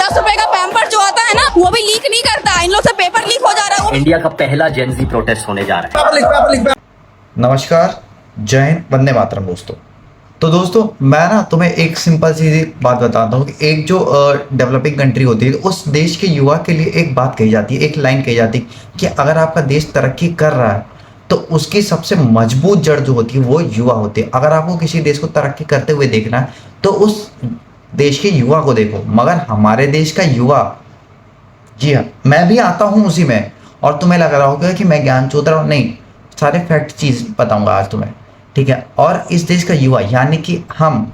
₹50 का पैम्पर जो आता है ना वो भी लीक नहीं करता, इन लोग से पेपर लीक हो जा रहा है। इंडिया का पहला जेनजी प्रोटेस्ट होने जा रहा है। नमस्कार, जय हिंद, वंदे मातरम दोस्तों। तो दोस्तों मैं ना तुम्हें एक सिंपल सी बात बताता हूँ कि एक जो डेवलपिंग कंट्री होती है उस देश के युवा के लिए एक बात कही जाती है, एक लाइन कही जाती है कि अगर आपका देश तरक्की कर रहा है तो उसकी सबसे मजबूत जड़ जो होती है वो युवा होती है। अगर आपको किसी देश को तरक्की करते हुए देखना है तो उस देश के युवा को देखो। मगर हमारे देश का युवा, जी हाँ, मैं भी आता हूँ उसी में, और तुम्हें लग रहा होगा कि मैं ज्ञान चोद रहा हूँ, नहीं, सारे फैक्ट चीज बताऊंगा आज तुम्हें, ठीक है। और इस देश का युवा यानी कि हम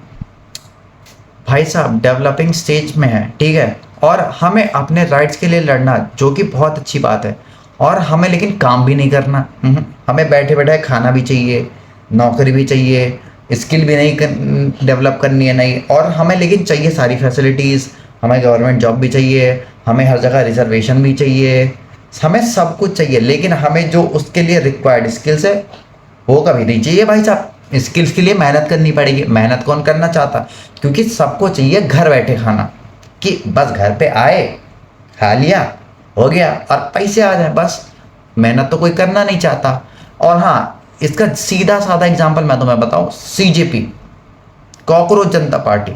भाई साहब डेवलपिंग स्टेज में हैं, ठीक है, और हमें अपने राइट्स के लिए लड़ना, जो कि बहुत अच्छी बात है, और हमें लेकिन काम भी नहीं करना। हमें बैठे बैठे खाना भी चाहिए, नौकरी भी चाहिए, स्किल भी नहीं डेवलप करनी है, नहीं, और हमें लेकिन चाहिए सारी फैसिलिटीज़, हमें गवर्नमेंट जॉब भी चाहिए, हमें हर जगह रिजर्वेशन भी चाहिए, हमें सब कुछ चाहिए, लेकिन हमें जो उसके लिए रिक्वायर्ड स्किल्स है वो कभी नहीं चाहिए भाई साहब। स्किल्स के लिए मेहनत करनी पड़ेगी। मेहनत कौन करना चाहता? क्योंकि सबको चाहिए घर बैठे खाना, कि बस घर पे आए, खा लिया, हो गया, और पैसे आ जाए, बस। मेहनत तो कोई करना नहीं चाहता। और हाँ, इसका सीधा साधा एग्जांपल मैं तुम्हें बताऊं, सीजेपी, कॉकरोच जनता पार्टी।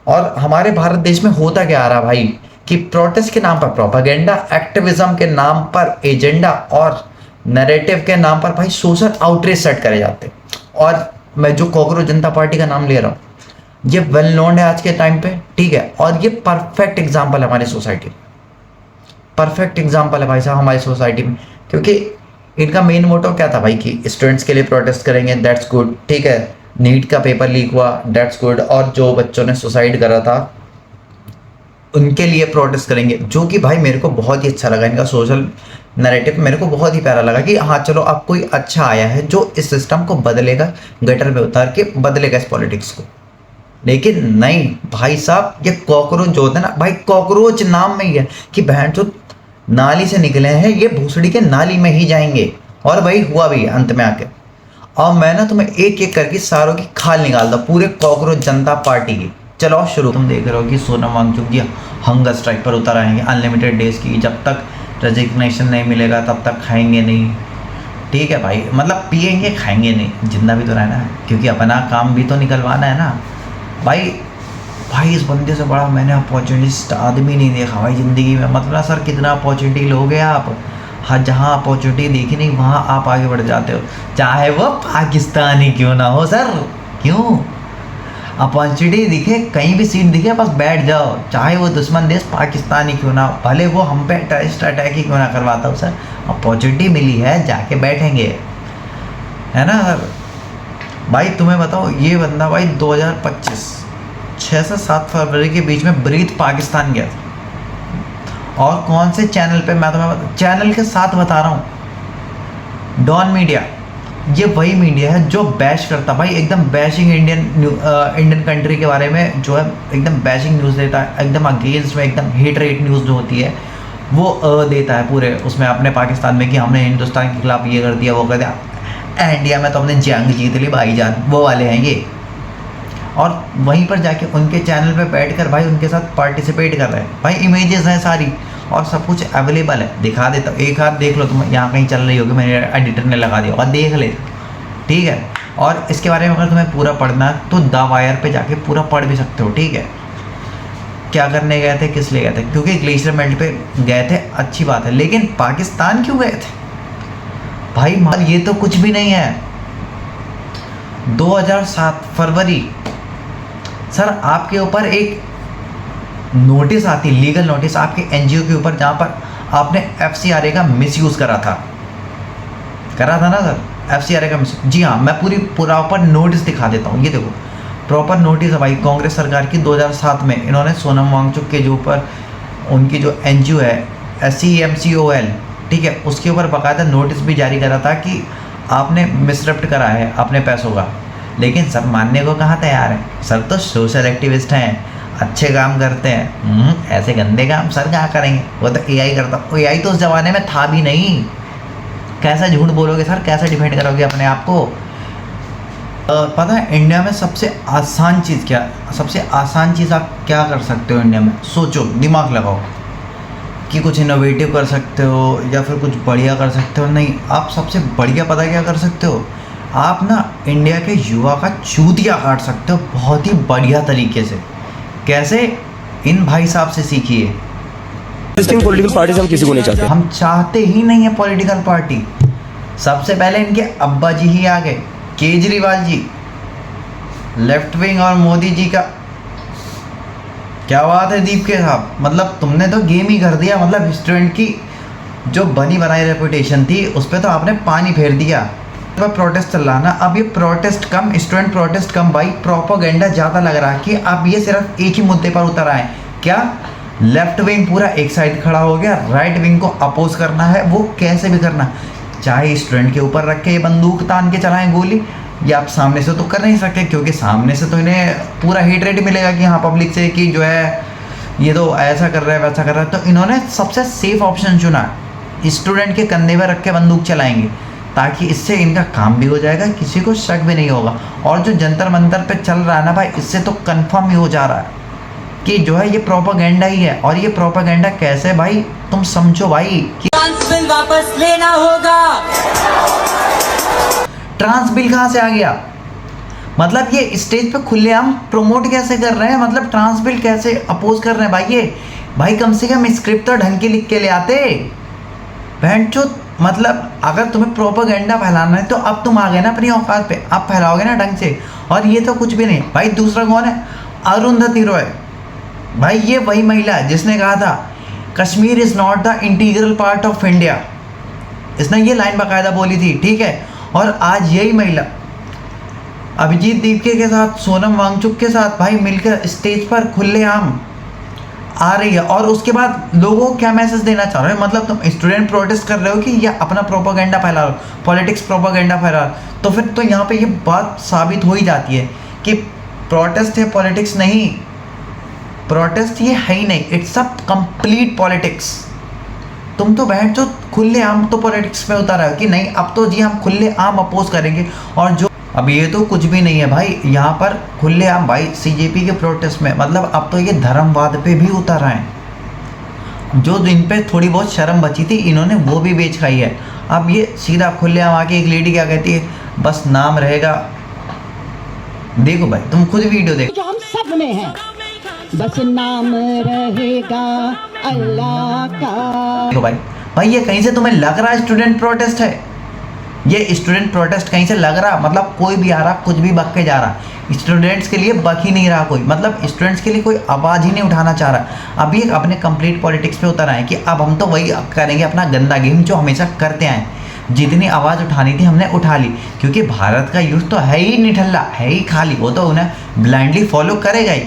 और हमारे भारत देश में होता क्या आ रहा भाई कि प्रोटेस्ट के नाम पर प्रोपागेंडा, एक्टिविज्म के नाम पर एजेंडा, और नैरेटिव के नाम पर भाई सोशल आउटरीच सेट करे जाते। और मैं जो कॉकरोच जनता पार्टी का नाम ले रहा हूँ, ये वेल नोन है आज के टाइम पे, ठीक है, और ये परफेक्ट एग्जाम्पल है हमारी सोसाइटी, परफेक्ट एग्जाम्पल है भाई साहब हमारी सोसाइटी में। क्योंकि इनका मेन मोटो क्या था भाई कि स्टूडेंट्स के लिए प्रोटेस्ट करेंगे, दैट्स गुड, ठीक है, नीट का पेपर लीक हुआ, दैट्स गुड, और जो बच्चों ने सुसाइड करा था उनके लिए प्रोटेस्ट करेंगे, जो कि भाई मेरे को बहुत ही अच्छा लगा। इनका सोशल नैरेटिव मेरे को बहुत ही प्यारा लगा कि हाँ चलो अब कोई अच्छा आया है जो इस सिस्टम को बदलेगा, गटर में उतार के बदलेगा इस पॉलिटिक्स को। लेकिन नहीं भाई साहब, ये कॉकरोच जो होता है ना भाई, कॉकरोच नाम में ही है कि बहन जो नाली से निकले हैं ये भूसड़ी के नाली में ही जाएंगे। और भाई हुआ भी अंत में आके। और मैं ना तुम्हें एक एक करके सारों की खाल निकाल दूँ पूरे कॉकरोच जनता पार्टी की। चलो शुरू। तुम देख रहे हो कि सोनम वांगचुक जी हंगर स्ट्राइक पर उतर आएंगे अनलिमिटेड डेज की, जब तक रेजिग्नेशन नहीं मिलेगा तब तक खाएंगे नहीं, ठीक है भाई, मतलब पिएंगे खाएंगे नहीं, जिंदा भी तो रहना है, क्योंकि अपना काम भी तो निकलवाना है ना भाई। भाई इस बंदे से बड़ा मैंने अपॉर्चुनिस्ट आदमी नहीं देखा भाई ज़िंदगी में। मतलब सर कितना अपॉर्चुनिटी लोगे आप, हाँ, जहाँ अपॉर्चुनिटी देखी नहीं वहाँ आप आगे बढ़ जाते हो, चाहे वो पाकिस्तानी क्यों ना हो सर। क्यों? अपॉर्चुनिटी दिखे, कहीं भी सीट दिखे, बस बैठ जाओ, चाहे वो दुश्मन देश पाकिस्तानी क्यों ना, भले वो हम पे टेररिस्ट अटैक ही क्यों ना करवाता हो सर, अपॉर्चुनिटी मिली है, जाके बैठेंगे, है ना सर। भाई तुम्हें बताओ, ये बंदा भाई 2025 6 से 7 फरवरी के बीच में ब्रीथ पाकिस्तान गया था। और कौन से चैनल पे, मैं तुम्हें चैनल के साथ बता रहा हूँ, डॉन मीडिया, ये वही मीडिया है जो बैश करता भाई, एकदम बैशिंग इंडियन कंट्री के बारे में जो है, एकदम बैशिंग न्यूज़ देता है, एकदम अगेंस्ट में, एकदम हेट रेट न्यूज़ जो होती है वो देता है पूरे उसमें अपने पाकिस्तान में कि हमने हिंदुस्तान के खिलाफ ये कर दिया, वो कर दिया, इंडिया में तो हमने जंग जीत ली भाईजान, वो वाले हैं ये। और वहीं पर जाके उनके चैनल पे बैठकर भाई उनके साथ पार्टिसिपेट कर रहे हैं भाई, इमेजेस हैं सारी और सब कुछ अवेलेबल है, दिखा देता हूँ, एक हाथ देख लो, तुम यहाँ कहीं चल रही होगी, मेरे एडिटर ने लगा दिया होगा, देख ले, ठीक है। और इसके बारे में अगर तुम्हें पूरा पढ़ना है तो द वायर पे जाके पूरा पढ़ भी सकते हो, ठीक है। क्या करने गए थे, किस लिए गए थे? क्योंकि ग्लेशियर मेल्ट पे गए थे, अच्छी बात है, लेकिन पाकिस्तान क्यों गए थे भाई? ये तो कुछ भी नहीं है। 2007 फरवरी सर आपके ऊपर एक नोटिस आती, लीगल नोटिस आपके एनजीओ के ऊपर, जहाँ पर आपने एफसीआरए का मिसयूज़ करा था ना सर, एफसीआरए का मिस। जी हाँ, मैं पूरी प्रॉपर नोटिस दिखा देता हूँ, ये देखो प्रॉपर नोटिस है भाई, कांग्रेस सरकार की 2007 में इन्होंने सोनम वांगचुक के जो ऊपर उनकी जो एनजीओ है SCMCOL, ठीक है, उसके ऊपर बाकायदा नोटिस भी जारी करा था कि आपने मिसरेप्ट करा है अपने पैसों का। लेकिन सर मानने को कहाँ तैयार है, सर तो सोशल एक्टिविस्ट हैं, अच्छे काम करते हैं, ऐसे गंदे काम सर क्या करेंगे, वो तो एआई करता। एआई तो उस ज़माने में था भी नहीं, कैसा झूठ बोलोगे सर, कैसा डिफेंड करोगे अपने आप को? पता है इंडिया में सबसे आसान चीज़ क्या, सबसे आसान चीज़ आप क्या कर सकते हो इंडिया में? सोचो, दिमाग लगाओ कि कुछ इनोवेटिव कर सकते हो या फिर कुछ बढ़िया कर सकते हो। नहीं, आप सबसे बढ़िया पता क्या कर सकते हो? आप ना इंडिया के युवा का चूतिया काट सकते हो बहुत ही बढ़िया तरीके से। कैसे? इन भाई साहब से सीखिए। पॉलिटिकल पार्टी हम किसी को नहीं चाहते। हम चाहते ही नहीं है पॉलिटिकल पार्टी। सबसे पहले इनके अब्बा जी ही आ गए, केजरीवाल जी, लेफ्ट विंग, और मोदी जी का क्या बात है दीप के साहब, मतलब तुमने तो गेम ही कर दिया। मतलब स्टूडेंट की जो बनी बनाई रेपुटेशन थी उस पर तो आपने पानी फेर दिया। तो प्रोटेस्ट चल रहा ना, अब ये प्रोटेस्ट कम, स्टूडेंट प्रोटेस्ट कम भाई, प्रोपोगेंडा ज़्यादा लग रहा है कि अब ये सिर्फ एक ही मुद्दे पर उतर आए। क्या? लेफ्ट विंग पूरा एक साइड खड़ा हो गया, राइट विंग को अपोज करना है, वो कैसे भी करना, चाहे स्टूडेंट के ऊपर रख के ये बंदूक तान के चलाएं गोली, या आप सामने से तो कर नहीं सकते क्योंकि सामने से तो इन्हें पूरा हेट रेट मिलेगा कि हाँ पब्लिक से कि जो है ये तो ऐसा कर रहा है वैसा कर रहा है। तो इन्होंने सबसे सेफ ऑप्शन चुना, स्टूडेंट के कंधे पर रख के बंदूक चलाएंगे, ताकि इससे इनका काम भी हो जाएगा, किसी को शक भी नहीं होगा। और जो जंतर मंतर पे चल रहा है ना भाई, इससे तो कंफर्म ही हो जा रहा है कि जो है ये प्रोपेगेंडा ही है। और ये प्रोपेगेंडा कैसे भाई, तुम समझो भाई कि ट्रांस बिल वापस लेना होगा। ट्रांस बिल कहाँ से आ गया? मतलब ये स्टेज पे खुलेआम प्रमोट कैसे कर रहे हैं? मतलब ट्रांस बिल कैसे अपोज कर रहे हैं भाई? ये भाई कम से कम स्क्रिप्ट तो ढंग की लिख के ले आते बहन चो। मतलब अगर तुम्हें प्रोपेगेंडा फैलाना है तो अब तुम आ गए ना अपनी औकात पे, अब फैलाओगे ना ढंग से। और ये तो कुछ भी नहीं भाई। दूसरा कौन है? अरुंधति रॉय भाई, ये वही महिला है जिसने कहा था Kashmir is not the integral part of India. इसने ये लाइन बाकायदा बोली थी, ठीक है। और आज यही महिला अभिजीत दीपके के साथ, सोनम वांगचुक के साथ भाई मिलकर स्टेज पर खुलेआम आ रही है। और उसके बाद लोगों को क्या मैसेज देना चाह रहे हो? मतलब तुम स्टूडेंट प्रोटेस्ट कर रहे हो कि या अपना प्रोपेगेंडा फैला रहे हो, पॉलिटिक्स प्रोपेगेंडा फैला रहे हो? तो फिर तो यहाँ पे ये बात साबित हो ही जाती है कि प्रोटेस्ट है, पॉलिटिक्स नहीं। प्रोटेस्ट ये है ही नहीं, इट्स अ कंप्लीट पॉलिटिक्स। तुम तो बैठ जो खुले आम तो पॉलिटिक्स में उतारा है कि नहीं, अब तो जी हम खुले आम अपोज करेंगे। और जो अब ये तो कुछ भी नहीं है भाई, यहाँ पर खुले आम भाई सीजेपी के प्रोटेस्ट में, मतलब अब तो ये धर्मवाद पे भी उतर आए। जो इन पे थोड़ी बहुत शर्म बची थी इन्होंने वो भी बेच खाई है। अब ये सीधा खुले आम आके एक लेडी क्या कहती है, बस नाम रहेगा। देखो भाई तुम खुद वीडियो देखो, जो हम सब में है, बस नाम रहेगा अल्लाह का। देखो भाई ये कहीं से तुम्हें लग रहा है स्टूडेंट प्रोटेस्ट है? ये स्टूडेंट प्रोटेस्ट कहीं से लग रहा? मतलब कोई भी आ रहा कुछ भी बक के जा रहा, स्टूडेंट्स के लिए बक ही नहीं रहा कोई, मतलब स्टूडेंट्स के लिए कोई आवाज़ ही नहीं उठाना चाह रहा। अब ये अपने कंप्लीट पॉलिटिक्स पे उतर आए कि अब हम तो वही करेंगे अपना गंदा गेम जो हमेशा करते आए। जितनी आवाज़ उठानी थी हमने उठा ली, क्योंकि भारत का यूथ तो है ही निठल्ला, है ही खाली, वो तो उन्हें ब्लाइंडली फॉलो करेगा ही।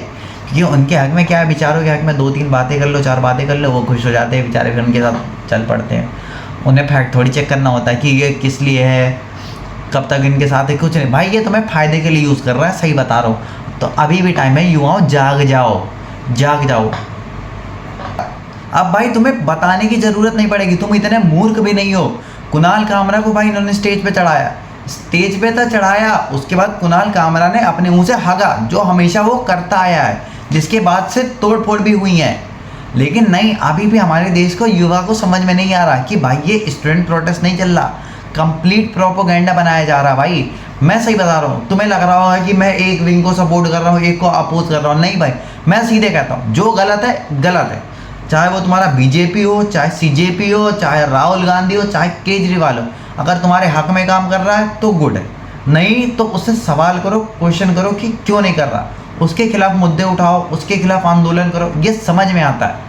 क्योंकि उनके हक में क्या है, विचारों के हक में 2-3 बातें कर लो, 4 बातें कर लो, वो खुश हो जाते हैं बेचारे, फिर उनके साथ चल पड़ते हैं। उन्हें फैक्ट थोड़ी चेक करना होता है कि ये किस लिए है, कब तक इनके साथ है, कुछ नहीं भाई, ये तुम्हें फ़ायदे के लिए यूज़ कर रहा है, सही बता रहा हूँ। तो अभी भी टाइम है, युवाओं जाग जाओ, जाग जाओ। अब भाई तुम्हें बताने की ज़रूरत नहीं पड़ेगी, तुम इतने मूर्ख भी नहीं हो। कुणाल कामरा को भाई इन्होंने स्टेज पे चढ़ाया, स्टेज पे तो चढ़ाया, उसके बाद कुणाल कामरा ने अपने मुँह से हगा, जो हमेशा वो करता आया है, जिसके बाद से तोड़ फोड़ भी हुई है। लेकिन नहीं, अभी भी हमारे देश को, युवा को समझ में नहीं आ रहा कि भाई ये स्टूडेंट प्रोटेस्ट नहीं चल रहा, कंप्लीट प्रोपेगेंडा बनाया जा रहा। भाई मैं सही बता रहा हूँ, तुम्हें लग रहा होगा कि मैं एक विंग को सपोर्ट कर रहा हूँ, एक को अपोज कर रहा हूँ। नहीं भाई, मैं सीधे कहता हूँ, जो गलत है गलत है, चाहे वो तुम्हारा बीजेपी हो, चाहे सीजेपी हो, चाहे राहुल गांधी हो, चाहे केजरीवाल हो। अगर तुम्हारे हक में काम कर रहा है तो गुड है, नहीं तो उससे सवाल करो, क्वेश्चन करो कि क्यों नहीं कर रहा, उसके खिलाफ मुद्दे उठाओ, उसके खिलाफ आंदोलन करो, ये समझ में आता है।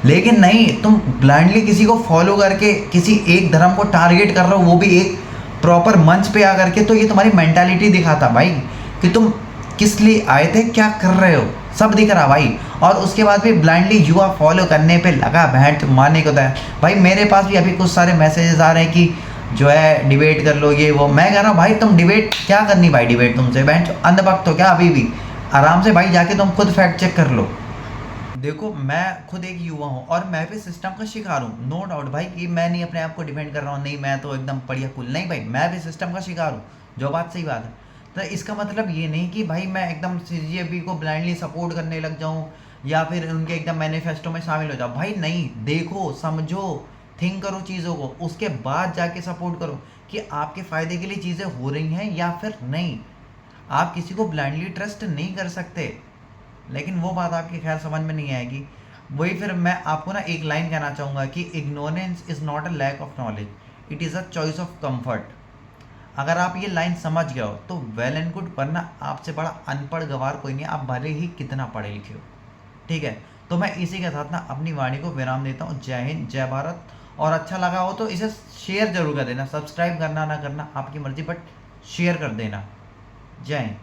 लेकिन नहीं, तुम ब्लाइंडली किसी को फॉलो करके किसी एक धर्म को टारगेट कर रहे हो, वो भी एक प्रॉपर मंच पे आ करके, तो ये तुम्हारी मेंटालिटी दिखाता भाई कि तुम किस लिए आए थे, क्या कर रहे हो, सब दिख रहा भाई। और उसके बाद भी ब्लाइंडली युवा फॉलो करने पे लगा भेंट मारने को था। भाई मेरे पास भी अभी कुछ सारे मैसेजेस आ रहे हैं कि जो है डिबेट कर लो, ये वो। मैं कह रहा हूँ भाई तुम डिबेट क्या करनी भाई, डिबेट तुमसे भेंट अंधभक्त हो क्या? अभी भी आराम से भाई जाके तुम खुद फैक्ट चेक कर लो। देखो मैं खुद एक युवा हूँ और मैं भी सिस्टम का शिकार हूँ, नो डाउट भाई कि मैं नहीं अपने आप को डिफेंड कर रहा हूँ, नहीं मैं तो एकदम बढ़िया कूल, नहीं भाई मैं भी सिस्टम का शिकार हूँ, जो बात सही बात है। तो इसका मतलब ये नहीं कि भाई मैं एकदम सीजेपी को ब्लाइंडली सपोर्ट करने लग जाऊं या फिर उनके एकदम मैनिफेस्टो में शामिल हो जाऊं। भाई नहीं, देखो, समझो, थिंक करो चीज़ों को, उसके बाद जाके सपोर्ट करो कि आपके फ़ायदे के लिए चीज़ें हो रही हैं या फिर नहीं। आप किसी को ब्लाइंडली ट्रस्ट नहीं कर सकते, लेकिन वो बात आपकी खैर समझ में नहीं आएगी। वही फिर मैं आपको ना एक लाइन कहना चाहूँगा कि ignorance is not a lack of knowledge, it is a choice of comfort. अगर आप ये लाइन समझ गए हो तो वेल एंड गुड, वरना आपसे बड़ा अनपढ़ गवार कोई नहीं, आप भले ही कितना पढ़े लिखे हो। ठीक है, तो मैं इसी के साथ ना अपनी वाणी को विराम देता हूँ। जय हिंद, जय भारत। और अच्छा लगा हो तो इसे शेयर जरूर कर देना, सब्सक्राइब करना ना करना आपकी मर्जी, बट शेयर कर देना। जय हिंद।